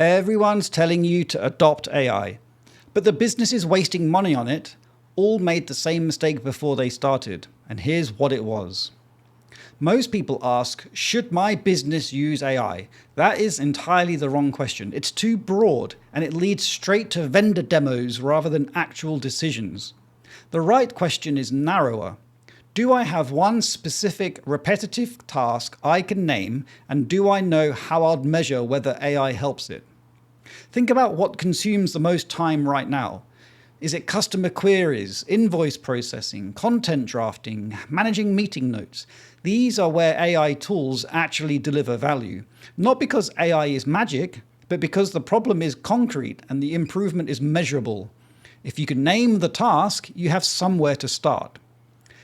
Everyone's telling you to adopt AI, but the businesses wasting money on it all made the same mistake before they started, and here's what it was. Most people ask, should my business use AI? That is entirely the wrong question. It's too broad, and it leads straight to vendor demos rather than actual decisions. The right question is narrower. Do I have one specific repetitive task I can name, and do I know how I'd measure whether AI helps it? Think about what consumes the most time right now. Is it customer queries, invoice processing, content drafting, managing meeting notes? These are where AI tools actually deliver value. Not because AI is magic, but because the problem is concrete and the improvement is measurable. If you can name the task, you have somewhere to start.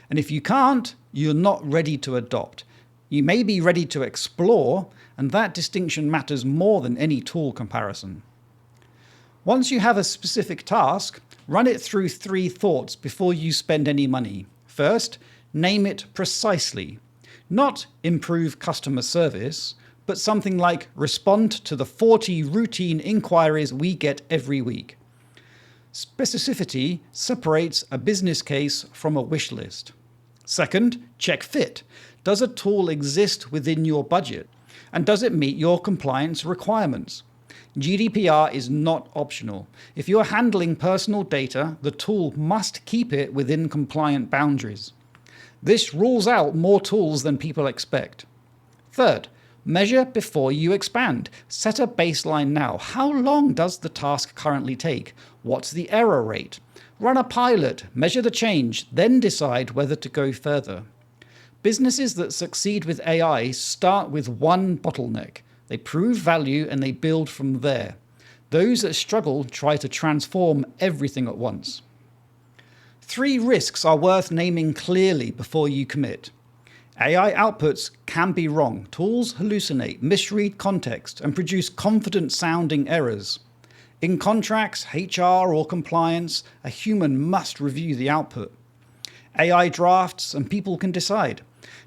And if you can't, you're not ready to adopt. You may be ready to explore, and that distinction matters more than any tool comparison. Once you have a specific task, run it through 3 thoughts before you spend any money. First, name it precisely. Not improve customer service, but something like respond to the 40 routine inquiries we get every week. Specificity separates a business case from a wish list. Second, check fit. Does a tool exist within your budget? And does it meet your compliance requirements? GDPR is not optional. If you're handling personal data, the tool must keep it within compliant boundaries. This rules out more tools than people expect. Third, measure before you expand. Set a baseline now. How long does the task currently take? What's the error rate? Run a pilot, measure the change, then decide whether to go further. Businesses that succeed with AI start with one bottleneck. They prove value and they build from there. Those that struggle try to transform everything at once. 3 risks are worth naming clearly before you commit. AI outputs can be wrong. Tools hallucinate, misread context, and produce confident-sounding errors. In contracts, HR, or compliance, a human must review the output. AI drafts, and people can decide.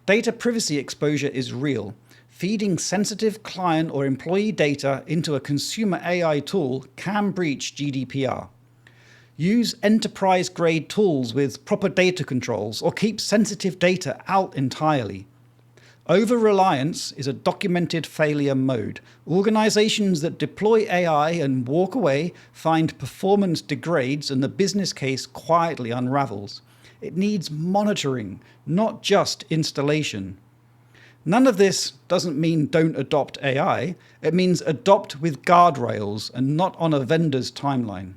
Data privacy exposure is real. Feeding sensitive client or employee data into a consumer AI tool can breach GDPR. Use enterprise-grade tools with proper data controls, or keep sensitive data out entirely. Over-reliance is a documented failure mode. Organizations that deploy AI and walk away find performance degrades and the business case quietly unravels. It needs monitoring, not just installation. None of this doesn't mean don't adopt AI. It means adopt with guardrails and not on a vendor's timeline.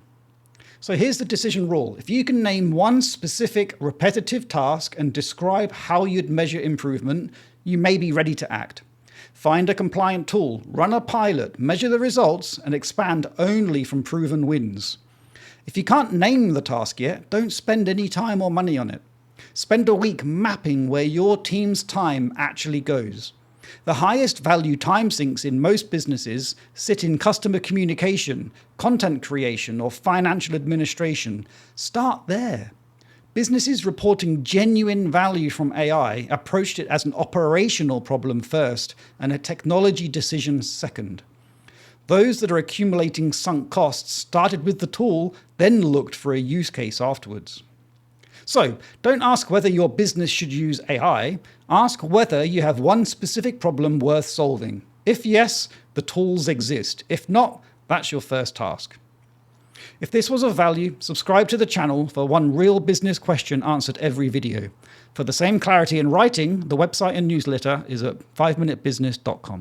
So here's the decision rule. If you can name one specific repetitive task and describe how you'd measure improvement, you may be ready to act. Find a compliant tool, run a pilot, measure the results, and expand only from proven wins. If you can't name the task yet, don't spend any time or money on it. Spend a week mapping where your team's time actually goes. The highest value time sinks in most businesses sit in customer communication, content creation, or financial administration. Start there. Businesses reporting genuine value from AI approached it as an operational problem first and a technology decision second. Those that are accumulating sunk costs started with the tool, then looked for a use case afterwards. So, don't ask whether your business should use AI. Ask whether you have one specific problem worth solving. If yes, the tools exist. If not, that's your first task. If this was of value, subscribe to the channel for one real business question answered every video. For the same clarity in writing, the website and newsletter is at 5minutebusiness.com.